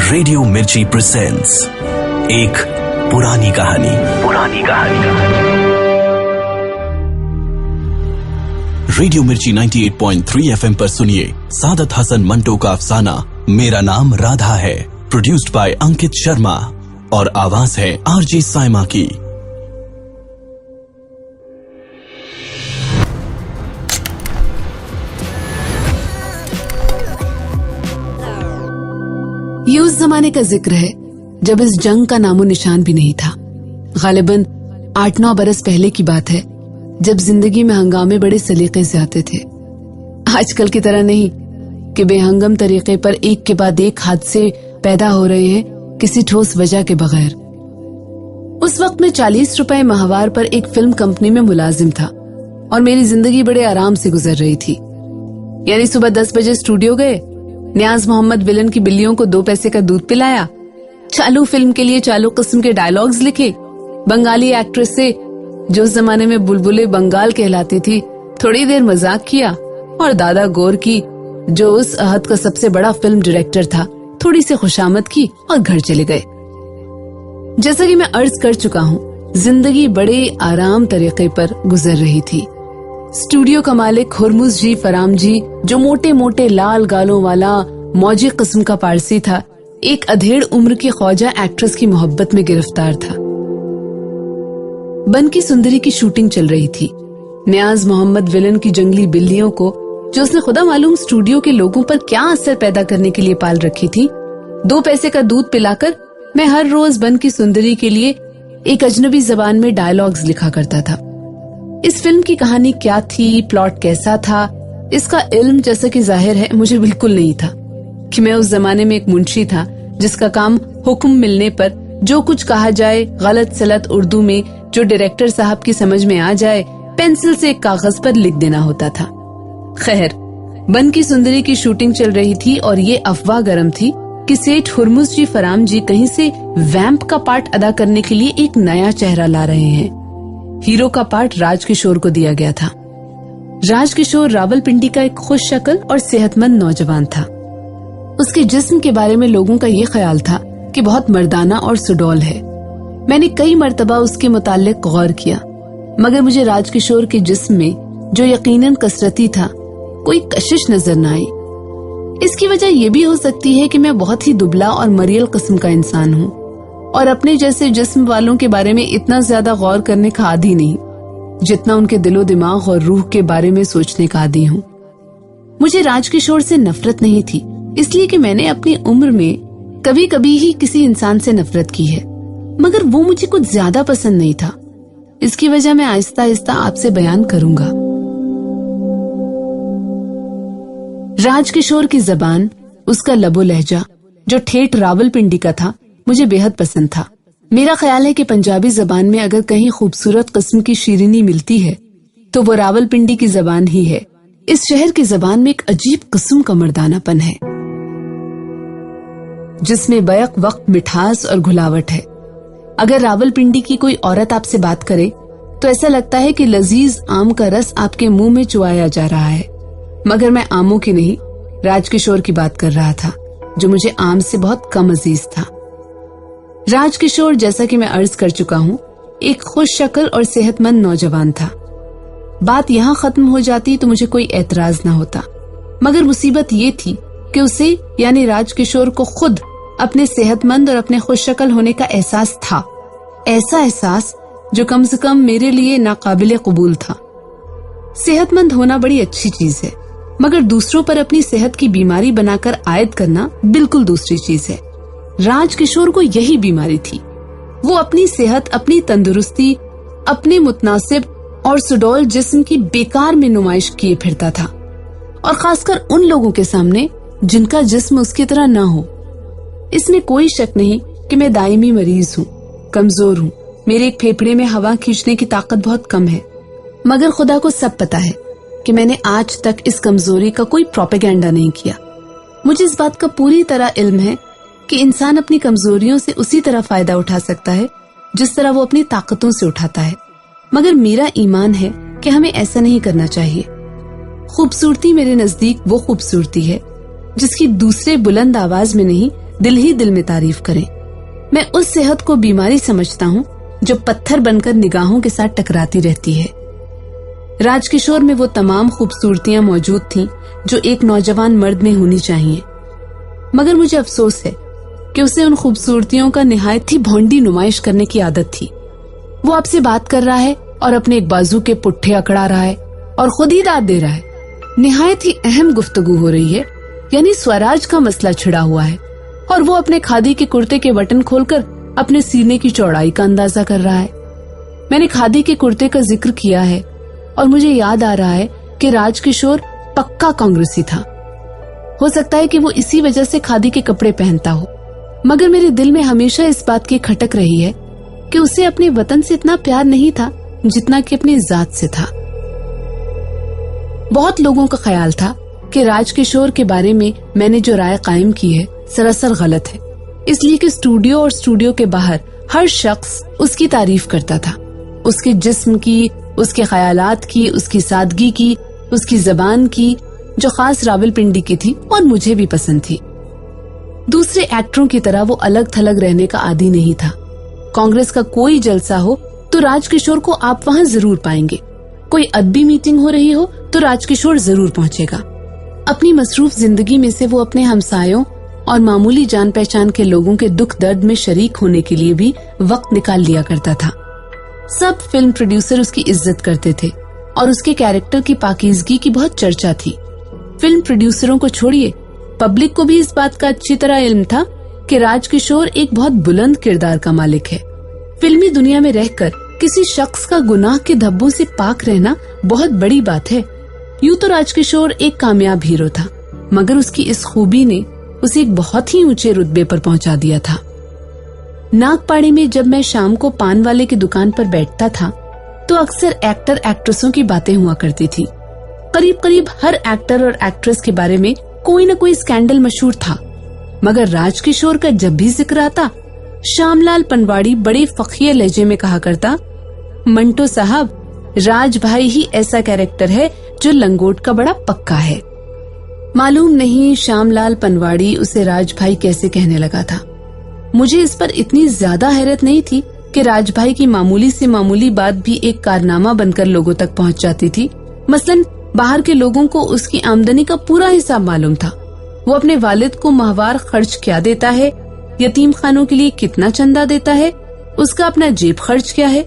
Radio मिर्ची presents एक पुरानी कहानी। रेडियो मिर्ची 98.3 एफएम पर सुनिए सादत हसन मंटो का अफसाना मेरा नाम राधा है, प्रोड्यूस्ड बाय अंकित शर्मा और आवाज है आरजे साइमा की। ये उस जमाने का जिक्र है जब इस जंग का नामो निशान भी नहीं था। गालिबन 8-9 बरस पहले की बात है, जब जिंदगी में हंगामे बड़े सलीके से आते थे। आजकल की तरह नहीं कि बेहंगम तरीके पर एक के बाद एक हादसे पैदा हो रहे हैं किसी ठोस वजह के बगैर। उस वक्त मैं 40 रुपए माहवार पर एक फिल्म कंपनी में मुलाजिम था और मेरी जिंदगी बड़े आराम से गुजर रही थी। यानी सुबह 10 बजे स्टूडियो गए, नियाज मोहम्मद विलन की बिल्लियों को 2 पैसे का दूध पिलाया, चालू फिल्म के लिए चालू किस्म के डायलॉग्स लिखे, बंगाली एक्ट्रेस से जो उस जमाने में बुलबुले बंगाल कहलाती थी थोड़ी देर मजाक किया और दादा गौर की जो उस अहद का सबसे बड़ा फिल्म डायरेक्टर था थोड़ी सी खुशामद की और घर चले गए। जैसा कि मैं अर्ज कर चुका हूँ, जिंदगी बड़े आराम तरीके पर गुजर रही थी। स्टूडियो का मालिक हुरमुज जी फराम जी, जो मोटे मोटे लाल गालों वाला मौजी किस्म का पारसी था, एक अधेड़ उम्र की ख्वाजा एक्ट्रेस की मोहब्बत में गिरफ्तार था। बन की सुंदरी की शूटिंग चल रही थी। नियाज मोहम्मद विलन की जंगली बिल्लियों को, जो उसने खुदा मालूम स्टूडियो के लोगों पर क्या असर पैदा करने के लिए पाल रखी थी, 2 पैसे का दूध पिलाकर मैं हर रोज बन की सुंदरी के लिए एक अजनबी जबान में डायलॉग्स लिखा करता था। इस फिल्म की कहानी क्या थी, प्लॉट कैसा था, इसका इल्म जैसा कि जाहिर है मुझे बिल्कुल नहीं था कि मैं उस जमाने में एक मुंशी था जिसका काम हुक्म मिलने पर जो कुछ कहा जाए गलत सलत उर्दू में जो डायरेक्टर साहब की समझ में आ जाए पेंसिल से एक कागज पर लिख देना होता था। खैर, बन की सुंदरी की शूटिंग चल रही थी और ये अफवाह गरम थी कि सेठ हुरमुज जी फराम जी कहीं से वैम्प का पार्ट अदा करने के लिए एक नया चेहरा ला रहे हैं। हीरो का पार्ट राजकिशोर को दिया गया था। राजकिशोर रावलपिंडी का एक खुश शक्ल और सेहतमंद नौजवान था। उसके जिस्म के बारे में लोगों का ये ख्याल था कि बहुत मर्दाना और सुडौल है। मैंने कई मर्तबा उसके मुताल्लिक गौर किया, मगर मुझे राजकिशोर के जिस्म में जो यकीनन कसरती था कोई कशिश नजर न आई। इसकी वजह यह भी हो सकती है कि मैं बहुत ही दुबला और मरियल किस्म का इंसान हूँ और अपने जैसे जिस्म वालों के बारे में इतना ज्यादा गौर करने का आदी नहीं जितना उनके दिलो दिमाग और रूह के बारे में सोचने का आदी हूँ। मुझे राजकिशोर से नफरत नहीं थी, इसलिए कि मैंने अपनी उम्र में कभी कभी ही किसी इंसान से नफरत की है, मगर वो मुझे कुछ ज्यादा पसंद नहीं था। इसकी वजह मैं आहिस्ता आहिस्ता आपसे बयान करूंगा। राजकिशोर की जबान, उसका लबो लहजा जो ठेठ रावलपिंडी का था, मुझे बेहद पसंद था। मेरा ख्याल है कि पंजाबी जबान में अगर कहीं खूबसूरत किस्म की शीरीनी मिलती है तो वो रावलपिंडी की जबान ही है। इस शहर की जबान में एक अजीब किस्म का मर्दानापन है जिसमें बैक वक्त मिठास और घुलावट है। अगर रावलपिंडी की कोई औरत आपसे बात करे तो ऐसा लगता है कि लजीज आम का रस आपके मुंह में चुआया जा रहा है, मगर मैं आमों की नहीं, राजकिशोर की बात कर रहा था जो मुझे आम से बहुत कम अजीज था। राजकिशोर, जैसा कि मैं अर्ज कर चुका हूँ, एक खुश शक्ल और सेहतमंद नौजवान था। बात यहाँ खत्म हो जाती तो मुझे ऐतराज एतराज न होता, मगर मुसीबत ये थी कि उसे यानी राजकिशोर को खुद अपने सेहतमंद और अपने खुश शक्ल होने का एहसास था। ऐसा एहसास जो कम से कम मेरे लिए नाकाबिले कबूल था। सेहतमंद होना बड़ी अच्छी चीज है, मगर दूसरों पर अपनी सेहत की बीमारी बनाकर आयद करना बिल्कुल दूसरी चीज है। राजकिशोर को यही बीमारी थी। वो अपनी सेहत, अपनी तंदुरुस्ती, अपने मुतनासिब और सुडौल जिस्म की बेकार में नुमाइश किए फिरता था, और खासकर उन लोगों के सामने जिनका जिस्म उसकी तरह न हो। इसमें कोई शक नहीं कि मैं दायमी मरीज हूँ, कमजोर हूँ। मेरे एक फेफड़े में हवा खींचने की ताकत बहुत कम है, मगर खुदा को सब पता है कि मैंने आज तक इस कमजोरी का कोई प्रोपेगेंडा नहीं किया। मुझे इस बात का पूरी तरह इल्म है कि इंसान अपनी कमजोरियों से उसी तरह फायदा उठा सकता है जिस तरह वो अपनी ताकतों से उठाता है, मगर मेरा ईमान है कि हमें ऐसा नहीं करना चाहिए। खूबसूरती मेरे नजदीक वो खूबसूरती है जिसकी दूसरे बुलंद आवाज में नहीं दिल ही दिल में तारीफ करें। मैं उस सेहत को बीमारी समझता हूँ जो पत्थर बनकर निगाहों के साथ टकराती रहती है। राजकिशोर में वो तमाम खूबसूरतियां मौजूद थीं जो एक नौजवान मर्द में होनी चाहिए, मगर मुझे अफसोस है कि उसे उन खूबसूरतियों का निहायत ही भोंडी नुमाइश करने की आदत थी। वो आपसे बात कर रहा है और अपने एक बाजू के पुट्ठे अकड़ा रहा है और खुद ही दाद दे रहा है। निहायत ही अहम गुफ्तगू हो रही है, यानी स्वराज का मसला छिड़ा हुआ है, और वो अपने खादी के कुर्ते के बटन खोलकर अपने सीने की चौड़ाई का अंदाजा कर रहा है। मैंने खादी के कुर्ते का जिक्र किया है और मुझे याद आ रहा है कि राजकिशोर पक्का कांग्रेसी था। हो सकता है कि वो इसी वजह से खादी के कपड़े पहनता हो, मगर मेरे दिल में हमेशा इस बात की खटक रही है कि उसे अपने वतन से इतना प्यार नहीं था जितना कि अपनी जात से था। बहुत लोगों का ख्याल था कि राजकिशोर के बारे में मैंने जो राय कायम की है सरासर गलत है, इसलिए कि स्टूडियो और स्टूडियो के बाहर हर शख्स उसकी तारीफ करता था, उसके जिस्म की, उसके ख्यालात की, उसकी सादगी की, उसकी जबान की, जो खास रावलपिंडी की थी और मुझे भी पसंद थी। दूसरे एक्टरों की तरह वो अलग थलग रहने का आदी नहीं था। कांग्रेस का कोई जलसा हो तो राजकिशोर को आप वहाँ जरूर पाएंगे। कोई अदबी मीटिंग हो रही हो तो राजकिशोर जरूर पहुँचेगा। अपनी मसरूफ जिंदगी में से वो अपने हमसायों और मामूली जान पहचान के लोगों के दुख दर्द में शरीक होने के लिए भी वक्त निकाल लिया करता था। सब फिल्म प्रोड्यूसर उसकी इज्जत करते थे और उसके कैरेक्टर की पाकीज़गी की बहुत चर्चा थी। फिल्म प्रोड्यूसरों को छोड़िए, पब्लिक को भी इस बात का अच्छी तरह इल्म था कि राजकिशोर एक बहुत बुलंद किरदार का मालिक है। फिल्मी दुनिया में रहकर किसी शख्स का गुनाह के धब्बों से पाक रहना बहुत बड़ी बात है। यूं तो राजकिशोर एक कामयाब हीरो था, मगर उसकी इस खूबी ने उसे एक बहुत ही ऊंचे रुतबे पर पहुंचा दिया था। नागपाड़ी में जब मैं शाम को पान वाले की दुकान पर बैठता था तो अक्सर एक्टर एक्ट्रेसों की बातें हुआ करती थी। करीब करीब हर एक्टर और एक्ट्रेस के बारे में कोई न कोई स्कैंडल मशहूर था, मगर राजकिशोर का जब भी जिक्र आता, श्यामलाल पनवाड़ी बड़े फखिये लहजे में कहा करता, मंटो साहब, राज भाई ही ऐसा कैरेक्टर है जो लंगोट का बड़ा पक्का है। मालूम नहीं श्यामलाल पनवाड़ी उसे राज भाई कैसे कहने लगा था। मुझे इस पर इतनी ज्यादा हैरत नहीं थी कि राज भाई की मामूली से मामूली बात भी एक कारनामा बनकर लोगों तक पहुंच जाती थी। मसलन बाहर के लोगों को उसकी आमदनी का पूरा हिसाब मालूम था। वो अपने वालिद को माहवार खर्च क्या देता है, यतीम खानों के लिए कितना चंदा देता है, उसका अपना जेब खर्च क्या है,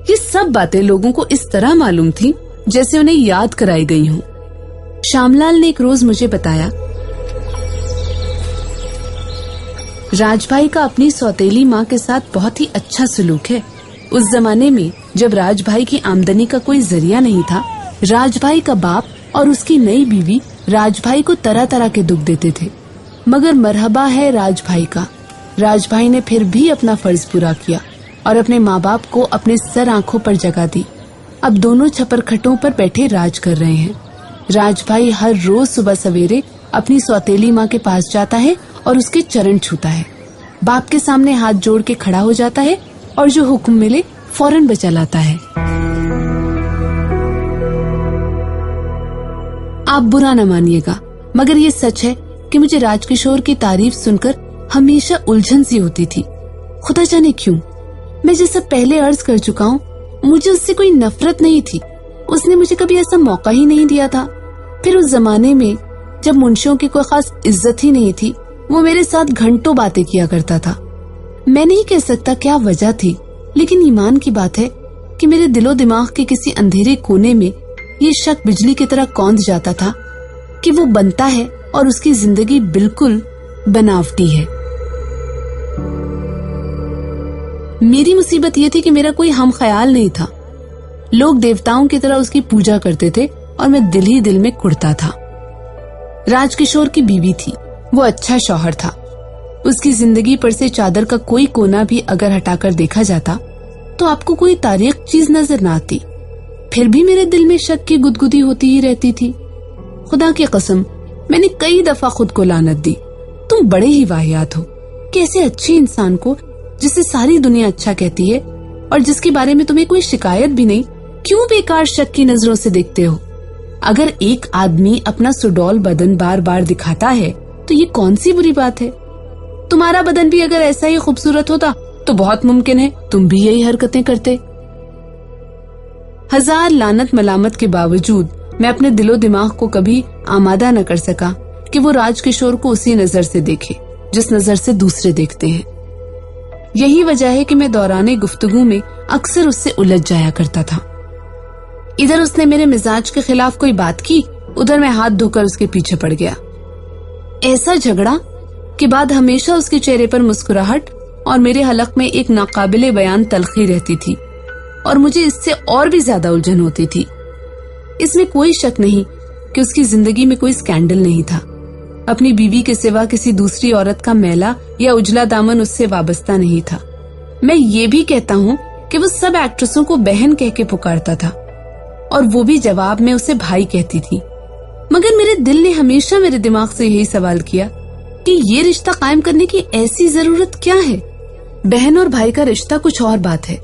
ये सब बातें लोगों को इस तरह मालूम थी जैसे उन्हें याद कराई गई हूँ। श्यामलाल ने एक रोज मुझे बताया, राजभाई का अपनी सौतेली माँ के साथ बहुत ही अच्छा सलूक है। उस जमाने में जब राजभाई की आमदनी का कोई जरिया नहीं था, राजभाई का बाप और उसकी नई बीवी राजभाई को तरह तरह के दुख देते थे, मगर मरहबा है राजभाई का। राजभाई ने फिर भी अपना फर्ज पूरा किया और अपने माँ बाप को अपने सर आंखों पर जगह दी। अब दोनों छपर खटों पर बैठे राज कर रहे हैं। राजभाई हर रोज सुबह सवेरे अपनी सौतेली माँ के पास जाता है और उसके चरण छूता है, बाप के सामने हाथ जोड़ के खड़ा हो जाता है और जो हुक्म मिले फौरन बचा लाता है। आप बुरा न मानिएगा, मगर ये सच है कि मुझे राजकिशोर की तारीफ सुनकर हमेशा उलझन सी होती थी। खुदा जाने क्यों। मैं जैसा पहले अर्ज कर चुका हूँ, मुझे उससे कोई नफरत नहीं थी। उसने मुझे कभी ऐसा मौका ही नहीं दिया था। फिर उस जमाने में जब मुंशियों की कोई खास इज्जत ही नहीं थी, वो मेरे साथ घंटों बातें किया करता था। मैं नहीं कह सकता क्या वजह थी, लेकिन ईमान की बात है कि मेरे दिलो दिमाग के किसी अंधेरे कोने में ये शक बिजली की तरह कौंध जाता था कि वो बनता है और उसकी जिंदगी बिल्कुल बनावटी है। मेरी मुसीबत ये थी कि मेरा कोई हम ख्याल नहीं था। लोग देवताओं की तरह उसकी पूजा करते थे और मैं दिल ही दिल में कुढ़ता था। राजकिशोर की बीवी थी, वो अच्छा शौहर था। उसकी जिंदगी पर से चादर का कोई कोना भी अगर हटाकर देखा जाता तो आपको कोई तारीख चीज नजर न आती। फिर भी मेरे दिल में शक की गुदगुदी होती ही रहती थी। खुदा की कसम, मैंने कई दफा खुद को लानत दी, तुम बड़े ही वाहियात हो। कैसे अच्छे इंसान को, जिसे सारी दुनिया अच्छा कहती है और जिसके बारे में तुम्हें कोई शिकायत भी नहीं, क्यों बेकार शक की नजरों से देखते हो? अगर एक आदमी अपना सुडौल बदन बार बार दिखाता है तो ये कौन सी बुरी बात है? तुम्हारा बदन भी अगर ऐसा ही खूबसूरत होता तो बहुत मुमकिन है तुम भी यही हरकतें करते। हजार लानत मलामत के बावजूद मैं अपने दिलो दिमाग को कभी आमादा न कर सका कि वो राजकिशोर को उसी नजर से देखे जिस नजर से दूसरे देखते हैं। यही वजह है कि मैं दौराने गुफ्तगू में अक्सर उससे उलझ जाया करता था। इधर उसने मेरे मिजाज के खिलाफ कोई बात की, उधर मैं हाथ धोकर उसके पीछे पड़ गया। ऐसा झगड़ा के बाद हमेशा उसके चेहरे पर मुस्कुराहट और मेरे हलक में एक नाकाबिले बयान तलखी रहती थी और मुझे इससे और भी ज्यादा उलझन होती थी। इसमें कोई शक नहीं कि उसकी जिंदगी में कोई स्कैंडल नहीं था। अपनी बीवी के सिवा किसी दूसरी औरत का मैला या उजला दामन उससे वाबस्ता नहीं था। मैं ये भी कहता हूँ कि वो सब एक्ट्रेसों को बहन कह के पुकारता था और वो भी जवाब में उसे भाई कहती थी। मगर मेरे दिल ने हमेशा मेरे दिमाग से यही सवाल किया कि ये रिश्ता कायम करने की ऐसी जरूरत क्या है। बहन और भाई का रिश्ता कुछ और बात है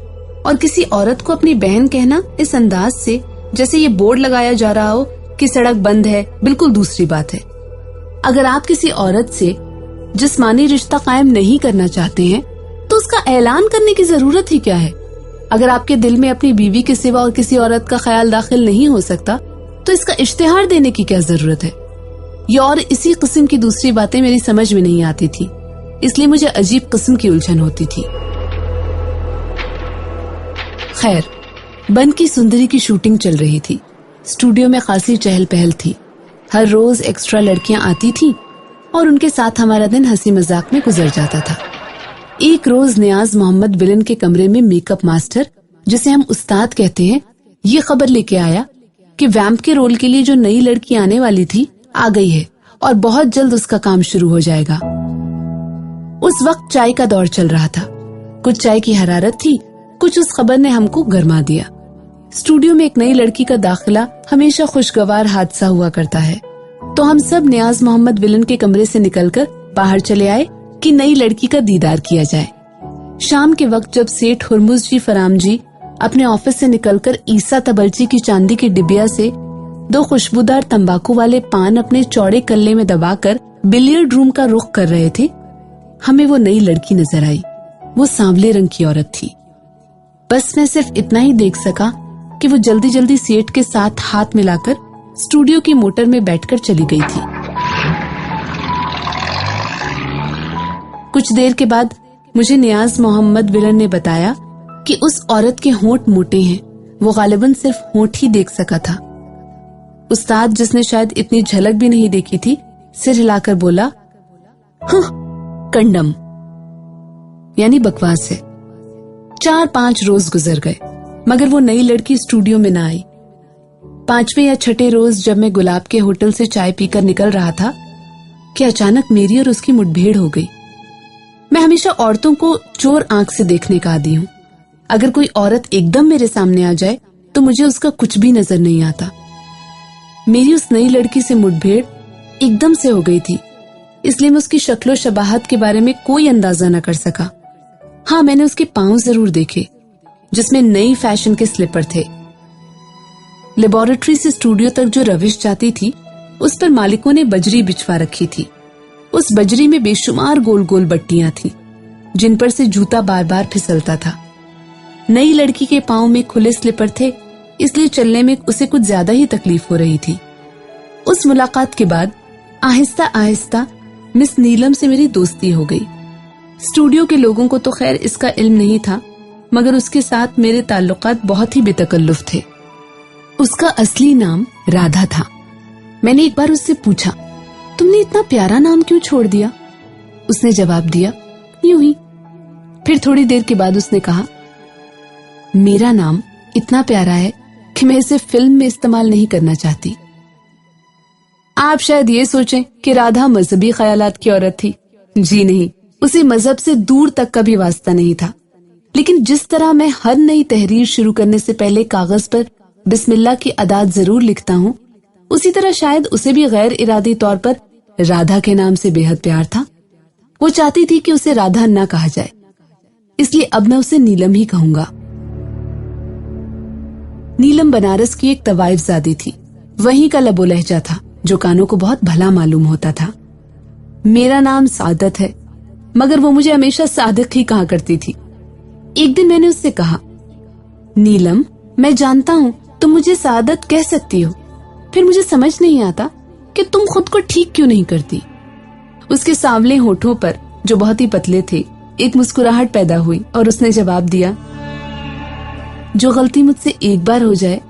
और किसी औरत को अपनी बहन कहना इस अंदाज से जैसे ये बोर्ड लगाया जा रहा हो कि सड़क बंद है, बिल्कुल दूसरी बात है। अगर आप किसी औरत से जिस्मानी रिश्ता कायम नहीं करना चाहते हैं तो उसका ऐलान करने की जरूरत ही क्या है। अगर आपके दिल में अपनी बीवी के सिवा और किसी औरत का ख्याल दाखिल नहीं हो सकता तो इसका इश्तिहार देने की क्या जरूरत है। ये और इसी किस्म की दूसरी बातें मेरी समझ में नहीं आती थी, इसलिए मुझे अजीब किस्म की उलझन होती थी। खैर, बन की सुंदरी की शूटिंग चल रही थी। स्टूडियो में खासी चहल पहल थी। हर रोज एक्स्ट्रा लड़कियां आती थीं और उनके साथ हमारा दिन हंसी मजाक में गुजर जाता था। एक रोज नियाज मोहम्मद विलन के कमरे में मेकअप मास्टर, जिसे हम उस्ताद कहते हैं, ये खबर लेके आया कि वैम्प के रोल के लिए जो नई लड़की आने वाली थी आ गई है और बहुत जल्द उसका काम शुरू हो जाएगा। उस वक्त चाय का दौर चल रहा था। कुछ चाय की हरारत थी, कुछ उस खबर ने हमको गरमा दिया। स्टूडियो में एक नई लड़की का दाखिला हमेशा खुशगवार हादसा हुआ करता है, तो हम सब नियाज मोहम्मद विलन के कमरे से निकलकर बाहर चले आए कि नई लड़की का दीदार किया जाए। शाम के वक्त जब सेठ हुरमुज जी फराम जी अपने ऑफिस से निकलकर ईसा तबलची की चांदी की डिबिया से 2 खुशबूदार तंबाकू वाले पान अपने चौड़े कल्ले में दबाकर बिलियर्ड रूम का रुख कर रहे थे, हमें वो नई लड़की नजर आई। वो सांवले रंग की औरत थी। बस मैं सिर्फ इतना ही देख सका कि वो जल्दी जल्दी सेठ के साथ हाथ मिलाकर स्टूडियो की मोटर में बैठकर चली गई थी। कुछ देर के बाद मुझे नियाज मोहम्मद विलन ने बताया कि उस औरत के होंठ मोटे हैं। वो गालिबन सिर्फ होंठ ही देख सका था। उस्ताद, जिसने शायद इतनी झलक भी नहीं देखी थी, सिर हिलाकर बोला, हाँ, कंडम, यानी बकवास है। 4-5 रोज गुजर गए मगर वो नई लड़की स्टूडियो में ना आई। 5वें या 6ठे रोज जब मैं गुलाब के होटल से चाय पीकर निकल रहा था कि अचानक मेरी और उसकी मुठभेड़ हो गई। मैं हमेशा औरतों को चोर आंख से देखने का आदी हूँ। अगर कोई औरत एकदम मेरे सामने आ जाए तो मुझे उसका कुछ भी नजर नहीं आता। मेरी उस नई लड़की से मुठभेड़ एकदम से हो गई थी, इसलिए मैं उसकी शक्लो शबाहत के बारे में कोई अंदाजा न कर सका। हाँ, मैंने उसके पांव जरूर देखे जिसमें नई फैशन के स्लीपर थे। लेबोरेटरी से स्टूडियो तक जो रविश जाती थी उस पर मालिकों ने बजरी बिछवा रखी थी। उस बजरी में बेशुमार गोल गोल बट्टियां थी जिन पर से जूता बार बार फिसलता था। नई लड़की के पांव में खुले स्लीपर थे, इसलिए चलने में उसे कुछ ज्यादा ही तकलीफ हो रही थी। उस मुलाकात के बाद आहिस्ता आहिस्ता मिस नीलम से मेरी दोस्ती हो गई। स्टूडियो के लोगों को तो खैर इसका इल्म नहीं था, मगर उसके साथ मेरे ताल्लुकात बहुत ही बेतकल्लुफ थे। उसका असली नाम राधा था। मैंने एक बार उससे पूछा, तुमने इतना प्यारा नाम क्यों छोड़ दिया? उसने जवाब दिया, यूं ही। फिर थोड़ी देर के बाद उसने कहा, मेरा नाम इतना प्यारा है कि मैं इसे फिल्म में इस्तेमाल नहीं करना चाहती। आप शायद ये सोचें कि राधा मजहबी ख्यालात की औरत थी। जी नहीं, उसे मजहब से दूर तक का भी वास्ता नहीं था। लेकिन जिस तरह मैं हर नई तहरीर शुरू करने से पहले कागज पर बिस्मिल्लाह की अदात जरूर लिखता हूँ, उसी तरह शायद उसे भी गैर इरादी तौर पर राधा के नाम से बेहद प्यार था। वो चाहती थी कि उसे राधा न कहा जाए, इसलिए अब मैं उसे नीलम ही कहूंगा। नीलम बनारस की एक तवाइफजादी थी। वहीं का लबो लहजा था जो कानों को बहुत भला मालूम होता था। मेरा नाम सादत है, मगर वो मुझे हमेशा सादिक ही कहा करती थी। एक दिन मैंने उससे कहा, नीलम, मैं जानता हूँ तुम मुझे सादत कह सकती हो, फिर मुझे समझ नहीं आता कि तुम खुद को ठीक क्यों नहीं करती। उसके सांवले होठों पर, जो बहुत ही पतले थे, एक मुस्कुराहट पैदा हुई और उसने जवाब दिया, जो गलती मुझसे एक बार हो जाए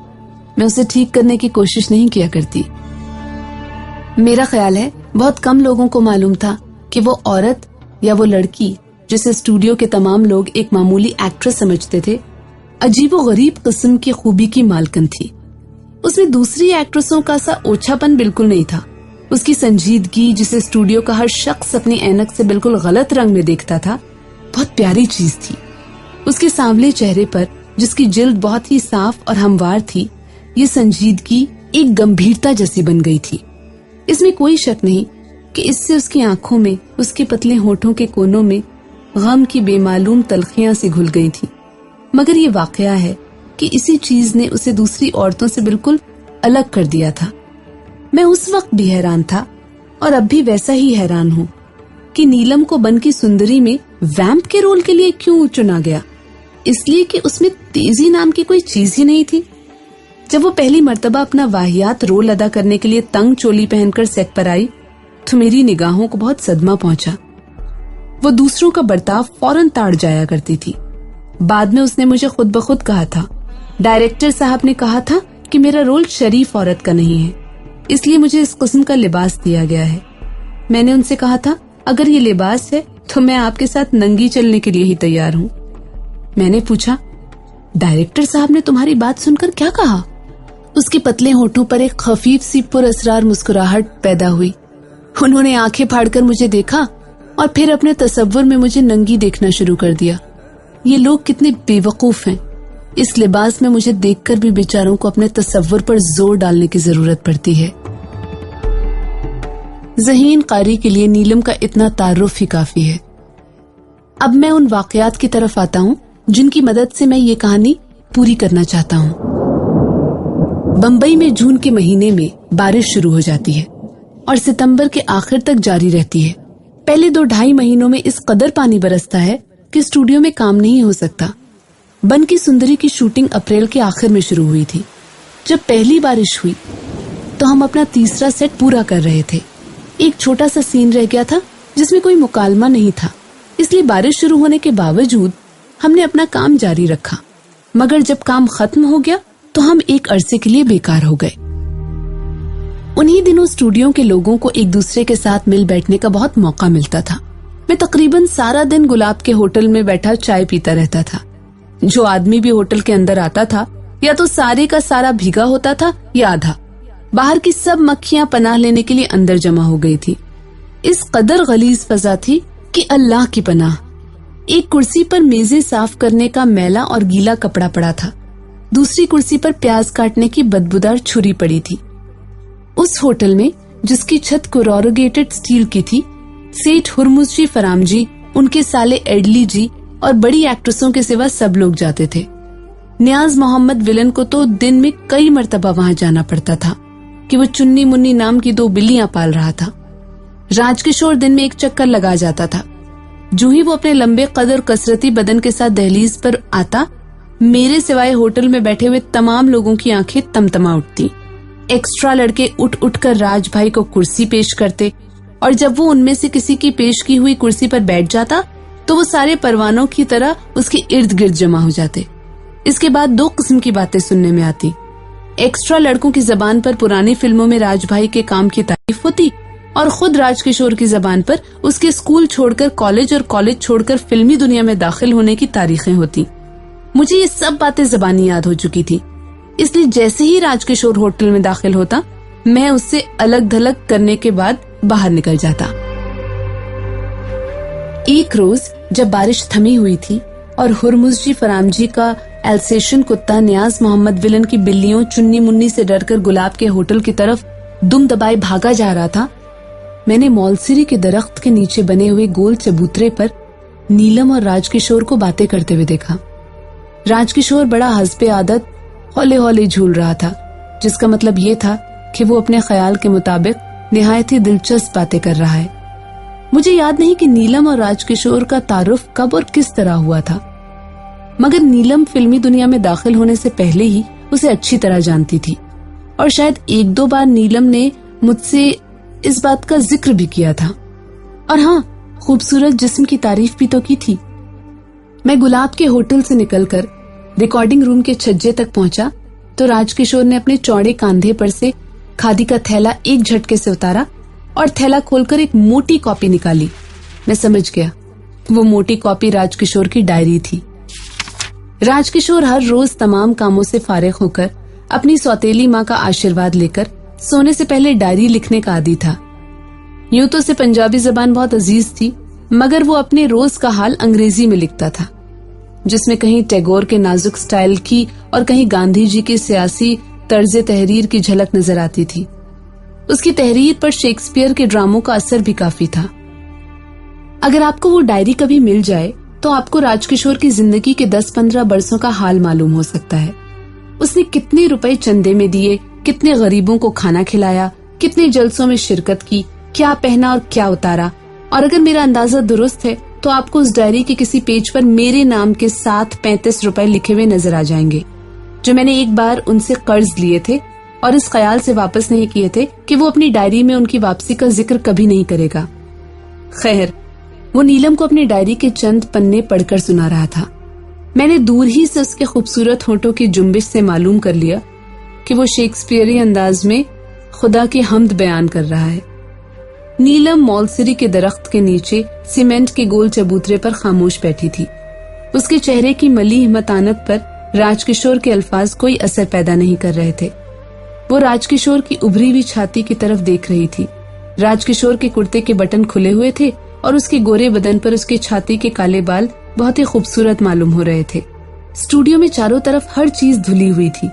मैं उसे ठीक करने की कोशिश नहीं किया करती। मेरा ख्याल है बहुत कम लोगों को मालूम था कि वो औरत या वो लड़की जिसे स्टूडियो के तमाम लोग एक मामूली एक्ट्रेस समझते थे, अजीबोगरीब किस्म की खूबी की मालकन थी। उसमें दूसरी एक्ट्रेसों का सा ओछापन बिल्कुल नहीं था। उसकी संजीदगी, जिसे स्टूडियो का हर शख्स अपनी ऐनक से बिल्कुल गलत रंग में देखता था, बहुत प्यारी चीज थी। उसके सांवले चेहरे पर, जिसकी जिल्द बहुत ही साफ और हमवार थी, ये संजीदगी एक गंभीरता जैसी बन गई थी। इसमें कोई शक नहीं कि इससे उसकी आंखों में, उसके पतले होठों के कोनों में गम की बेमालूम तलखियां सी घुल गई थी। मगर ये वाकया है कि इसी चीज ने उसे दूसरी औरतों से बिल्कुल अलग कर दिया था। मैं उस वक्त भी हैरान था और अब भी वैसा ही हैरान हूँ कि नीलम को बन की सुंदरी में वैम्प के रोल के लिए क्यों चुना गया। इसलिए कि उसमें तेजी नाम की कोई चीज ही नहीं थी। जब वो पहली मर्तबा अपना वाहियात रोल अदा करने के लिए तंग चोली पहनकर सेट पर आई तो मेरी निगाहों को बहुत सदमा पहुंचा। वो दूसरों का बर्ताव फौरन ताड़ जाया करती थी। बाद में उसने मुझे खुद ब खुद कहा था, डायरेक्टर साहब ने कहा था कि मेरा रोल शरीफ औरत का नहीं है, इसलिए मुझे इस किस्म का लिबास दिया गया है। मैंने उनसे कहा था, अगर ये लिबास है तो मैं आपके साथ नंगी चलने के लिए ही तैयार हूँ। मैंने पूछा, डायरेक्टर साहब ने तुम्हारी बात सुनकर क्या कहा? उसके पतले होठों पर एक खफीफ सी पुरअसरार मुस्कुराहट पैदा हुई। उन्होंने आंखें फाड़कर मुझे देखा और फिर अपने तसव्वुर में मुझे नंगी देखना शुरू कर दिया। ये लोग कितने बेवकूफ हैं। इस लिबास में मुझे देखकर भी बेचारों को अपने तसव्वुर पर जोर डालने की जरूरत पड़ती है। ज़हीन कारी के लिए नीलम का इतना तारुफ ही काफी है। अब मैं उन वाकयात की तरफ आता हूँ जिनकी मदद से मैं ये कहानी पूरी करना चाहता हूँ। बंबई में जून के महीने में बारिश शुरू हो जाती है और सितंबर के आखिर तक जारी रहती है। पहले 2-2.5 महीनों में इस कदर पानी बरसता है कि स्टूडियो में काम नहीं हो सकता। बन की सुंदरी की शूटिंग अप्रैल के आखिर में शुरू हुई थी। जब पहली बारिश हुई तो हम अपना तीसरा सेट पूरा कर रहे थे। एक छोटा सा सीन रह गया था जिसमें कोई मुकालमा नहीं था, इसलिए बारिश शुरू होने के बावजूद हमने अपना काम जारी रखा। मगर जब काम खत्म हो गया तो हम एक अरसे के लिए बेकार हो गए। उन्हीं दिनों स्टूडियो के लोगों को एक दूसरे के साथ मिल बैठने का बहुत मौका मिलता था। मैं तकरीबन सारा दिन गुलाब के होटल में बैठा चाय पीता रहता था। जो आदमी भी होटल के अंदर आता था या तो सारे का सारा भीगा होता था या आधा। बाहर की सब मक्खियां पनाह लेने के लिए अंदर जमा हो गई थी। इस कदर गलीज फजा थी कि अल्लाह की पनाह। एक कुर्सी पर मेजें साफ करने का मैला और गीला कपड़ा पड़ा था। दूसरी कुर्सी पर प्याज काटने की बदबूदार छुरी पड़ी थी। उस होटल में, जिसकी छत कोरोगेटेड स्टील की थी, सेठ हुरमुज़जी फरामजी, उनके साले एडली जी और बड़ी एक्ट्रेसों के सिवा सब लोग जाते थे। नियाज मोहम्मद विलन को तो दिन में कई मर्तबा वहां जाना पड़ता था कि वो चुन्नी मुन्नी नाम की 2 बिल्लियां पाल रहा था। राजकिशोर दिन में एक चक्कर लगा जाता था। जो ही वो अपने लंबे कदर कसरती बदन के साथ दहलीज पर आता, मेरे सिवाय होटल में बैठे हुए तमाम लोगों की आंखें तमतमा उठती। एक्स्ट्रा लड़के उठ उठकर राज भाई को कुर्सी पेश करते और जब वो उनमें से किसी की पेश की हुई कुर्सी पर बैठ जाता तो वो सारे परवानों की तरह उसके इर्द गिर्द जमा हो जाते। इसके बाद 2 किस्म की बातें सुनने में आती। एक्स्ट्रा लड़कों की जबान पर पुरानी फिल्मों में राज भाई के काम की तारीफ होती और खुद राजकिशोर की जबान पर उसके स्कूल छोड़कर कॉलेज और कॉलेज छोड़कर फिल्मी दुनिया में दाखिल होने की तारीखें होती। मुझे ये सब बातें जबानी याद हो चुकी थी, इसलिए जैसे ही राजकिशोर होटल में दाखिल होता, मैं उससे अलग थलग करने के बाद बाहर निकल जाता। एक रोज जब बारिश थमी हुई थी और हुरमुज़जी फरामजी का एल्सेशियन कुत्ता नियाज मोहम्मद विलन की बिल्लियों चुन्नी मुन्नी से डरकर गुलाब के होटल की तरफ दुम दबाए भागा जा रहा था, मैंने मौलसिरी के दरख्त के नीचे बने हुए गोल चबूतरे पर नीलम और राजकिशोर को बातें करते हुए देखा। राजकिशोर बड़ा हस्बे आदत हौले हौले झूल रहा था, जिसका मतलब ये था कि वो अपने ख्याल के मुताबिक निहायत ही दिलचस्प बातें कर रहा है। मुझे याद नहीं कि नीलम और राजकिशोर का तारुफ कब और किस तरह हुआ था, मगर नीलम फिल्मी दुनिया में दाखिल होने से पहले ही उसे अच्छी तरह जानती थी और शायद एक दो बार नीलम ने मुझसे इस बात का जिक्र भी किया था। और हाँ, खूबसूरत जिस्म की तारीफ भी तो की थी। मैं गुलाब के होटल से निकलकर रिकॉर्डिंग रूम के छज्जे तक पहुंचा तो राजकिशोर ने अपने चौड़े कंधे पर से खादी का थैला एक झटके से उतारा और थैला खोलकर एक मोटी कॉपी निकाली। मैं समझ गया, वो मोटी कॉपी राजकिशोर की डायरी थी। राजकिशोर हर रोज तमाम कामों से फारिग होकर अपनी सौतेली माँ का आशीर्वाद लेकर सोने से पहले डायरी लिखने का आदी था। यूं तो उसे पंजाबी जबान बहुत अजीज थी, मगर वो अपने रोज का हाल अंग्रेजी में लिखता था, जिसमें कहीं टैगोर के नाजुक स्टाइल की और कहीं गांधी जी की सियासी तर्ज तहरीर की झलक नजर आती थी। उसकी तहरीर पर शेक्सपियर के ड्रामों का असर भी काफी था। अगर आपको वो डायरी कभी मिल जाए तो आपको राजकिशोर की जिंदगी के 10-15 बरसों का हाल मालूम हो सकता है। उसने कितने रुपए चंदे में दिए, कितने गरीबों को खाना खिलाया, कितने जलसों में शिरकत की, क्या पहना और क्या उतारा। और अगर मेरा अंदाजा दुरुस्त है तो आपको उस डायरी के किसी पेज पर मेरे नाम के साथ 35 रुपए लिखे हुए नजर आ जाएंगे, जो मैंने एक बार उनसे कर्ज लिए थे और इस ख्याल से वापस नहीं किए थे कि वो अपनी डायरी में उनकी वापसी का जिक्र कभी नहीं करेगा। खैर, वो नीलम को अपनी डायरी के चंद पन्ने पढ़कर सुना रहा था। मैंने दूर ही से उसके खूबसूरत होठों की जुम्बिश से मालूम कर लिया कि वो शेक्सपियरी अंदाज में खुदा की हम्द बयान कर रहा है। नीलम मौलसरी के दरख्त के नीचे सीमेंट के गोल चबूतरे पर खामोश बैठी थी। उसके चेहरे की मलीह मतानत पर राजकिशोर के अल्फाज कोई असर पैदा नहीं कर रहे थे। वो राजकिशोर की उभरी हुई छाती की तरफ देख रही थी। राजकिशोर के कुर्ते के बटन खुले हुए थे और उसके गोरे बदन पर उसकी छाती के काले बाल बहुत ही खूबसूरत मालूम हो रहे थे। स्टूडियो में चारों तरफ हर चीज धुली हुई थी।